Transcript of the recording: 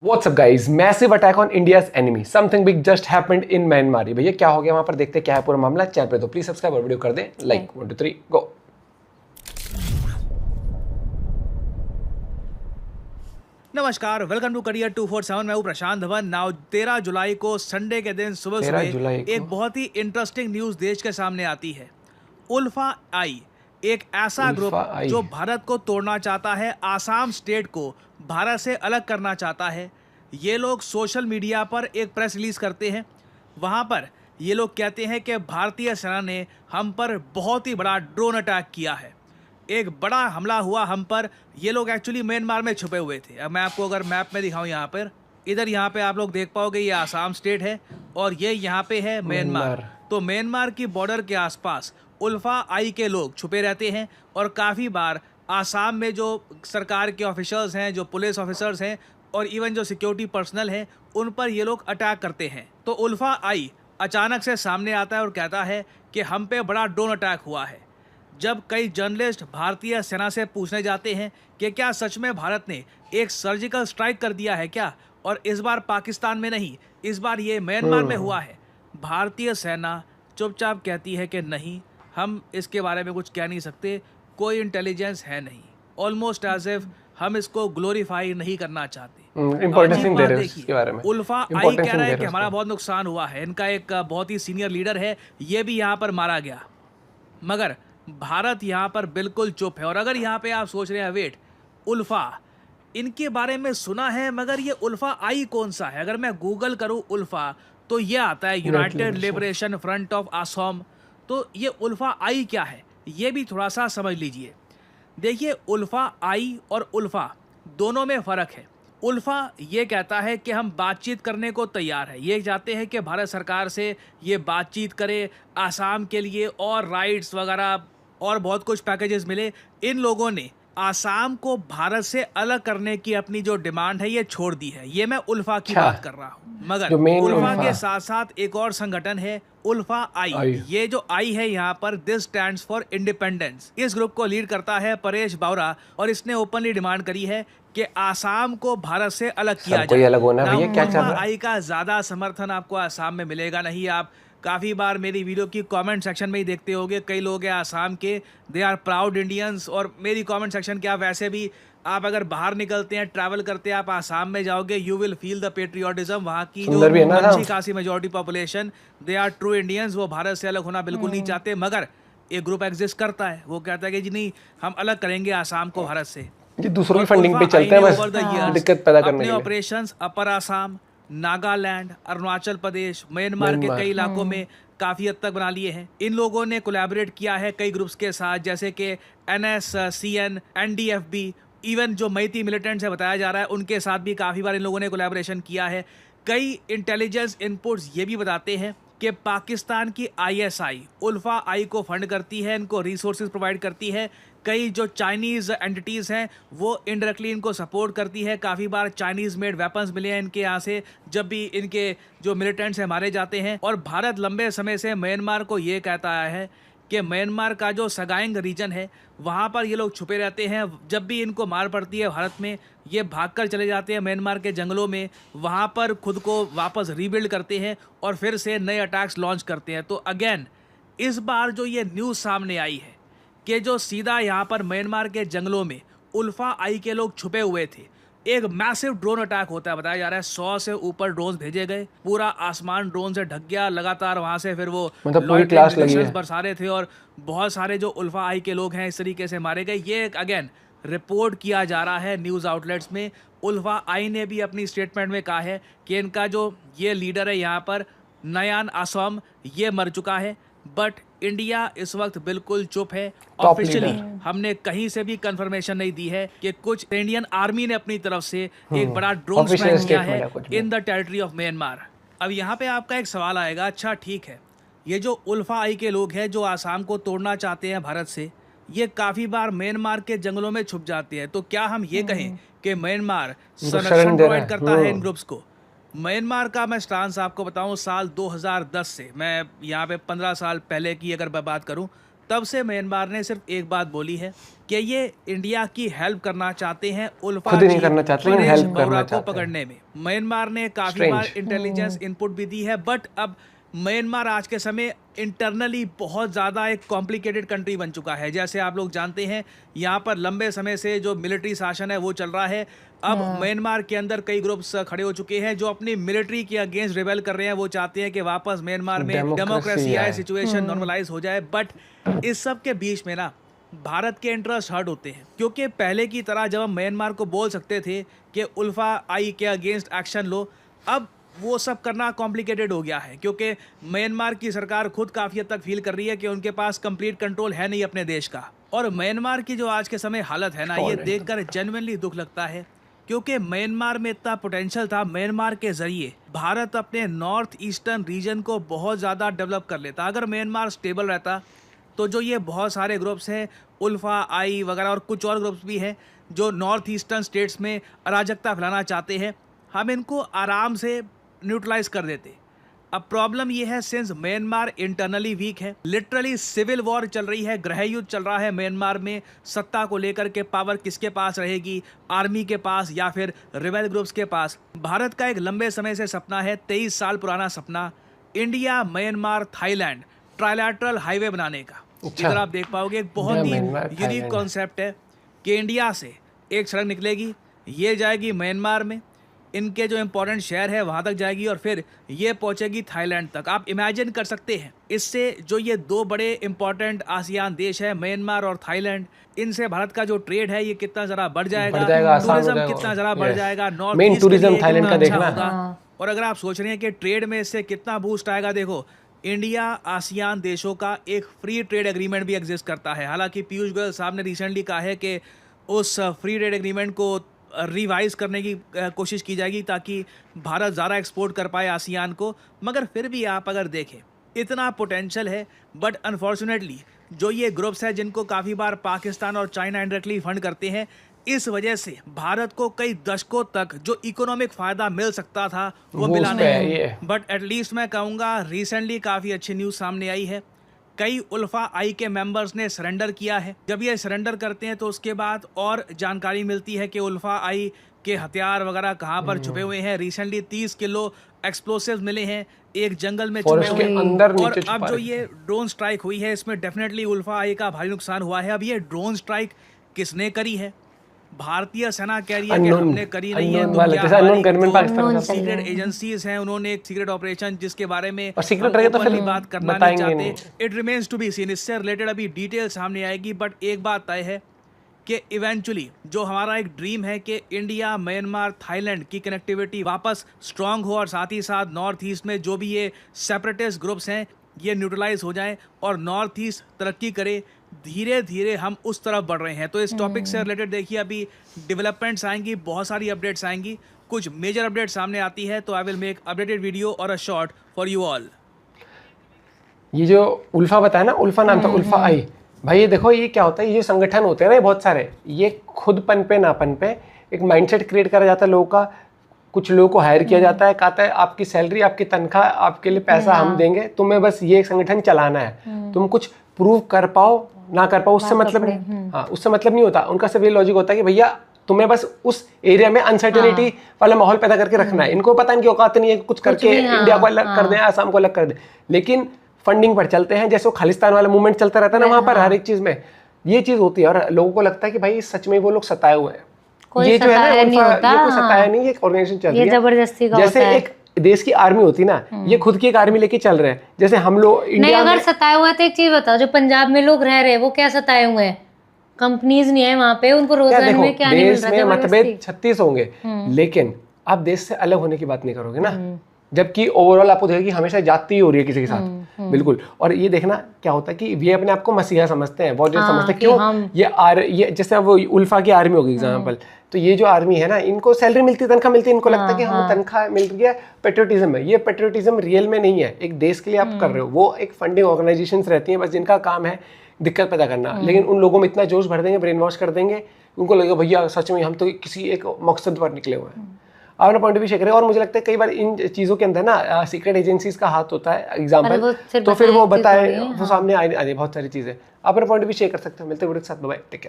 What's up guys? Massive attack on India's enemy. Something big just happened in Myanmar. भैया क्या हो गया वहां पर, देखते क्या है पूरा मामला। चैनल पे तो प्लीज सब्सक्राइब और वीडियो कर दें लाइक। 1 2 3 गो। नमस्कार, वेलकम टू करियर 247। मैं हूं प्रशांत धवन। नाउ 13 जुलाई को संडे के दिन सुबह सुबह एक बहुत ही इंटरेस्टिंग न्यूज देश के सामने आती है। उल्फा आई, एक ऐसा ग्रुप जो भारत को तोड़ना चाहता है, आसाम स्टेट को भारत से अलग करना चाहता है। ये लोग सोशल मीडिया पर एक प्रेस रिलीज करते हैं। वहां पर ये लोग कहते हैं कि भारतीय सेना ने हम पर बहुत ही बड़ा ड्रोन अटैक किया है, एक बड़ा हमला हुआ हम पर। ये लोग एक्चुअली म्यांमार में छुपे हुए थे। अब मैं आपको अगर मैप में दिखाऊं, यहाँ पर इधर यहाँ पे आप लोग देख पाओगे ये आसाम स्टेट है और ये यहाँ पे है म्यांमार। तो म्यांमार की बॉर्डर के आसपास उल्फा आई के लोग छुपे रहते हैं और काफ़ी बार आसाम में जो सरकार के ऑफिसर्स हैं, जो पुलिस ऑफिसर्स हैं और इवन जो सिक्योरिटी पर्सनल हैं, उन पर ये लोग अटैक करते हैं। तो उल्फा आई अचानक से सामने आता है और कहता है कि हम पे बड़ा ड्रोन अटैक हुआ है। जब कई जर्नलिस्ट भारतीय सेना से पूछने जाते हैं कि क्या सच में भारत ने एक सर्जिकल स्ट्राइक कर दिया है क्या, और इस बार पाकिस्तान में नहीं, इस बार ये म्यांमार में हुआ है, भारतीय सेना चुपचाप कहती है कि नहीं, हम इसके बारे में कुछ कह नहीं सकते, कोई इंटेलिजेंस है नहीं। ऑलमोस्ट एज इफ हम इसको ग्लोरीफाई नहीं करना चाहते। इंपॉर्टेंस नहीं दे रहे इसके बारे में। उल्फा आई कह रहा है कि हमारा बहुत नुकसान हुआ है, इनका एक बहुत ही सीनियर लीडर है, ये भी यहाँ पर मारा गया। मगर भारत यहाँ पर बिल्कुल चुप है। और अगर यहाँ पे आप सोच रहे हैं वेट, उल्फा, इनके बारे में सुना है मगर ये उल्फा आई कौन सा है? अगर मैं गूगल करूँ उल्फा तो ये आता है United liberation front of Assam. तो ये उल्फा आई क्या है ये भी थोड़ा सा समझ लीजिए। देखिए, उल्फा आई और उल्फा दोनों में फ़र्क है। उल्फा ये कहता है कि हम बातचीत करने को तैयार है, ये चाहते हैं कि भारत सरकार से ये बातचीत करे, आसाम के लिए और राइट्स वगैरह और बहुत कुछ पैकेजेस मिले। इन लोगों ने आसाम को भारत से अलग करने की अपनी जो डिमांड है ये छोड़ दी है। ये मैं उल्फा की बात कर रहा हूँ। मगर उल्फा के साथ साथ एक और संगठन है उल्फा आई। ये जो आई है यहाँ पर, दिस स्टैंड्स फॉर इंडिपेंडेंस। इस ग्रुप को लीड करता है परेश बावरा और इसने ओपनली डिमांड करी है कि आसाम को भारत से अलग किया जाए। अलग होना है भैया, क्या चल रहा है? आई का ज्यादा समर्थन आपको आसाम में मिलेगा नहीं। आप काफ़ी बार मेरी वीडियो की कमेंट सेक्शन में ही देखते होंगे, कई लोग हैं आसाम के, दे आर प्राउड इंडियंस। और मेरी कमेंट सेक्शन क्या, वैसे भी आप अगर बाहर निकलते हैं, ट्रैवल करते हैं, आप आसाम में जाओगे, you will feel the patriotism. वहाँ की जो अच्छी खासी majority population, they are true Indians, वो भारत से अलग होना बिल्कुल नहीं चाहते। मगर एक ग्रुप एग्जिस्ट करता है, वो कहता है कि जी नहीं, हम अलग करेंगे आसाम को भारत से। दूसरों की फंडिंग पे चलते हैं, बस दिक्कत पैदा करने के लिए। ऑपरेशंस अपर आसाम, नागालैंड, अरुणाचल प्रदेश, म्यांमार के कई इलाकों में काफ़ी हद तक बना लिए हैं। इन लोगों ने कोलैबोरेट किया है कई ग्रुप्स के साथ, जैसे कि NSCN, NDFB, इवन जो मैती मिलिटेंट्स है बताया जा रहा है, उनके साथ भी काफ़ी बार इन लोगों ने कोलैबोरेशन किया है। कई इंटेलिजेंस इनपुट्स ये भी बताते हैं कि पाकिस्तान की ISI उल्फा आई को फंड करती है, इनको रिसोर्सेज प्रोवाइड करती है। कई जो चाइनीज़ एंटिटीज़ हैं वो इनडायरेक्टली इनको सपोर्ट करती है। काफ़ी बार चाइनीज़ मेड वेपन्स मिले हैं इनके यहाँ से, जब भी इनके जो मिलिटेंट्स हैं मारे जाते हैं। और भारत लंबे समय से म्यांमार को ये कहता आया है कि म्यांमार का जो सगाइंग रीजन है वहाँ पर ये लोग छुपे रहते हैं। जब भी इनको मार पड़ती है भारत में, ये भागकर चले जाते हैं म्यांमार के जंगलों में, वहाँ पर खुद को वापस रीबिल्ड करते हैं और फिर से नए अटैक्स लॉन्च करते हैं। तो अगेन इस बार जो ये न्यूज़ सामने आई है कि जो सीधा यहाँ पर म्यांमार के जंगलों में उल्फा आई के लोग छुपे हुए थे, एक मैसिव ड्रोन अटैक होता है। बताया जा रहा है 100 से ऊपर ड्रोन भेजे गए, पूरा आसमान ड्रोन से ढक गया लगातार। वहां से फिर वो पूरी क्लास लगी है, बरसा रहे थे और बहुत सारे जो उल्फा आई के लोग हैं इस तरीके से मारे गए। ये अगेन रिपोर्ट किया जा रहा है न्यूज़ आउटलेट्स में। उल्फा आई ने भी अपनी स्टेटमेंट में कहा है कि इनका जो ये लीडर है यहाँ पर, नयान असम, ये मर चुका है। बट इंडिया इस वक्त बिल्कुल चुप है। ऑफिशियली हमने कहीं से भी कंफर्मेशन नहीं दी है कि कुछ इंडियन आर्मी ने अपनी तरफ से एक बड़ा ड्रोन स्ट्राइक किया है in the territory of Myanmar. अब यहाँ पे आपका एक सवाल आएगा, अच्छा ठीक है, ये जो उल्फा आई के लोग हैं जो आसाम को तोड़ना चाहते हैं भारत से, ये काफ़ी बार म्यांमार के जंगलों में छुप जाते हैं, तो क्या हम ये कहें कि म्यांमार संरक्षण प्रोवाइड करता है इन ग्रुप्स को? म्यांमार का मैं स्टांस आपको बताऊं, साल 2010 से, मैं यहाँ पे 15 साल पहले की अगर मैं बात करूं, तब से म्यांमार ने सिर्फ एक बात बोली है कि ये इंडिया की हेल्प करना चाहते हैं उल्फा खुद नहीं करना चाहते, लेकिन हेल्प करना को पकड़ने में। म्यांमार ने काफी बार इंटेलिजेंस इनपुट भी दी है, बट अब म्यांमार आज के समय इंटरनली बहुत ज़्यादा एक कॉम्प्लिकेटेड कंट्री बन चुका है। जैसे आप लोग जानते हैं, यहाँ पर लंबे समय से जो मिलिट्री शासन है वो चल रहा है। अब म्यांमार के अंदर कई ग्रुप्स खड़े हो चुके हैं जो अपनी मिलिट्री के अगेंस्ट रिबेल कर रहे हैं। वो चाहते हैं कि वापस म्यांमार में डेमोक्रेसी आए, सिचुएशन नॉर्मलाइज हो जाए। बट इस सब के बीच में ना भारत के इंटरेस्ट हर्ट होते हैं, क्योंकि पहले की तरह जब हम म्यांमार को बोल सकते थे कि उल्फा आई के अगेंस्ट एक्शन लो, अब वो सब करना कॉम्प्लिकेटेड हो गया है, क्योंकि म्यांमार की सरकार खुद काफ़ी हद तक फील कर रही है कि उनके पास कंप्लीट कंट्रोल है नहीं अपने देश का। और म्यांमार की जो आज के समय हालत है ना, ये देखकर जेन्युइनली दुख लगता है, क्योंकि म्यांमार में इतना पोटेंशियल था। म्यांमार के जरिए भारत अपने नॉर्थ ईस्टर्न रीजन को बहुत ज़्यादा डेवलप कर लेता। अगर म्यांमार स्टेबल रहता तो जो ये बहुत सारे ग्रुप्स हैं, उल्फा आई वगैरह और कुछ और ग्रुप्स भी हैं जो नॉर्थ ईस्टर्न स्टेट्स में अराजकता फैलाना चाहते हैं, हम इनको आराम से न्यूट्रलाइज कर देते। अब प्रॉब्लम ये है, सिंस म्यांमार इंटरनली वीक है, लिटरली सिविल वॉर चल रही है, गृह युद्ध चल रहा है म्यांमार में, सत्ता को लेकर के पावर किसके पास रहेगी, आर्मी के पास या फिर रिबेल ग्रुप्स के पास। भारत का एक लंबे समय से सपना है, 23 साल पुराना सपना, India Myanmar Thailand trilateral highway बनाने का। इधर आप देख पाओगे एक बहुत ही यूनिक कॉन्सेप्ट है कि इंडिया से एक सड़क निकलेगी, ये जाएगी म्यांमार में, इनके जो इंपॉर्टेंट शहर है वहाँ तक जाएगी और फिर ये पहुँचेगी थाईलैंड तक। आप इमेजिन कर सकते हैं, इससे जो ये दो बड़े इंपॉर्टेंट आसियान देश है म्यांमार और थाईलैंड, इनसे भारत का जो ट्रेड है ये कितना ज़रा बढ़ जाएगा, टूरिज्म कितना ज़रा बढ़ जाएगा, नॉर्थ ईस्ट टूरिज्म थाईलैंड का देखना होगा। और अगर आप सोच रहे हैं कि ट्रेड में इससे कितना बूस्ट आएगा, देखो इंडिया आसियान देशों का एक फ्री ट्रेड एग्रीमेंट भी एग्जिस्ट करता है। हालांकि पीयूष गोयल साहब ने रिसेंटली कहा है कि उस फ्री ट्रेड एग्रीमेंट को रिवाइज करने की कोशिश की जाएगी ताकि भारत ज़्यादा एक्सपोर्ट कर पाए आसियान को। मगर फिर भी आप अगर देखें, इतना पोटेंशियल है, बट अनफॉर्चुनेटली जो ये ग्रुप्स हैं जिनको काफ़ी बार पाकिस्तान और चाइना इंडायरेक्टली फंड करते हैं, इस वजह से भारत को कई दशकों तक जो इकोनॉमिक फ़ायदा मिल सकता था वो मिला नहीं। बट एटलीस्ट मैं कहूँगा रिसेंटली काफ़ी अच्छी न्यूज़ सामने आई है, कई उल्फा आई के मेंबर्स ने सरेंडर किया है। जब ये सरेंडर करते हैं तो उसके बाद और जानकारी मिलती है कि उल्फा आई के हथियार वगैरह कहाँ पर छुपे हुए हैं। रिसेंटली 30 किलो एक्सप्लोसिव मिले हैं एक जंगल में छुपे हुए। और अब जो ये ड्रोन स्ट्राइक हुई है, इसमें डेफिनेटली उल्फा आई का भारी नुकसान हुआ है। अब ये ड्रोन स्ट्राइक किसने करी है? भारतीय सेना कह रही है कि हमने करी नहीं है, तो सीक्रेट एजेंसीज हैं, उन्होंने एक सीक्रेट ऑपरेशन जिसके बारे में ओपनली बात करना नहीं चाहते। It remains to be seen, इससे रिलेटेड अभी डिटेल सामने आएगी। बट एक बात तय है कि इवेंचुअली जो हमारा एक ड्रीम है कि इंडिया म्यांमार थाईलैंड की कनेक्टिविटी वापस स्ट्रांग हो और साथ ही साथ नॉर्थ ईस्ट में जो भी ये सेपरेटिस्ट ग्रुप्स हैं ये न्यूट्रलाइज हो जाएं और नॉर्थ ईस्ट तरक्की करे, धीरे धीरे हम उस तरफ बढ़ रहे हैं। तो इस टॉपिक से रिलेटेड देखिए अभी डेवलपमेंट्स आएंगी, बहुत सारी अपडेट्स आएंगी, कुछ मेजर अपडेट सामने आती है तो I will make updated video और uh short for you all. ये जो उल्फा बताया ना, उल्फा नाम था, उल्फा आई, भाई ये देखो ये क्या होता है, ये जो संगठन होते हैं ना, ये बहुत सारे, ये खुद पन पे नापन पे एक माइंडसेट क्रिएट करा जाता है लोगों का। कुछ लोगों को हायर किया जाता है, कहता है आपकी सैलरी, आपकी तनख्वाह, आपके लिए पैसा हम देंगे, तुम्हें बस ये संगठन चलाना है, तुम कुछ प्रूव कर पाओ ना कर पाओ उससे मतलब नहीं। हाँ, उससे मतलब नहीं होता उनका। सिर्फ ये लॉजिक होता है कि भैया तुम्हें बस उस एरिया में अनसर्टेनिटी वाला माहौल पैदा करके रखना है। इनको पता नहीं कि औकात नहीं है कुछ करके इंडिया को अलग कर दें, आसाम को अलग कर दें, लेकिन फंडिंग पर चलते हैं। जैसे वो खालिस्तान वाला मूवमेंट चलता रहता है ना, वहाँ पर हर एक चीज में ये चीज होती है और लोगों को लगता है कि भाई सच में वो लोग सताए हुए हैं। ये जो है ना, ये कोई सताया नहीं, ये एक ऑर्गेनाइजेशन चल रही है जबरदस्ती का। जैसे एक देश की आर्मी होती ना, ये खुद की एक आर्मी लेके चल रहे हैं। जैसे हम लोग इंडिया नहीं, अगर सताए हुए तो एक चीज बताओ, जो पंजाब में लोग रह रहे हैं वो क्या सताए हुए हैं? कंपनीज नहीं है वहाँ पे, उनको रोजगार में क्या नहीं मिल रहा है? देश में मतभेद 36 होंगे, लेकिन आप देश से अलग होने की बात नहीं करोगे ना। जबकि ओवरऑल आपको देखिए कि हमेशा जाती ही हो रही है किसी के साथ, बिल्कुल। और ये देखना क्या होता है कि ये अपने आप को मसीहा समझते हैं, बहुत समझते हैं। क्यों? ये जैसे वो उल्फा की आर्मी होगी एग्जाम्पल, तो ये जो आर्मी है ना, इनको सैलरी मिलती है, तनख्वाह मिलती है, इनको लगता है कि हमें तनख्वाह मिल गया, पेट्रियोटिज्म है। ये पेट्रियोटिज्म रियल में नहीं है, एक देश के लिए आप कर रहे हो। वो एक फंडिंग ऑर्गेनाइजेशंस रहती हैं बस, जिनका काम है दिक्कत पैदा करना। लेकिन उन लोगों में इतना जोश भर देंगे, ब्रेन वॉश कर देंगे, उनको लगेगा भैया सच में हम तो किसी एक मकसद पर निकले हुए हैं। अपना पॉइंट ऑफ व्यू शेयर करें। और मुझे लगता है कई बार इन चीज़ों के अंदर ना सीक्रेट एजेंसीज का हाथ होता है, एग्जाम्पल, तो फिर वो बताए, वो सामने आने बहुत सारी चीज़ें। अपना पॉइंट ऑफ व्यू शेयर कर सकते हो। मिलते हैं वीडियो के साथ, बाय, टेक केयर।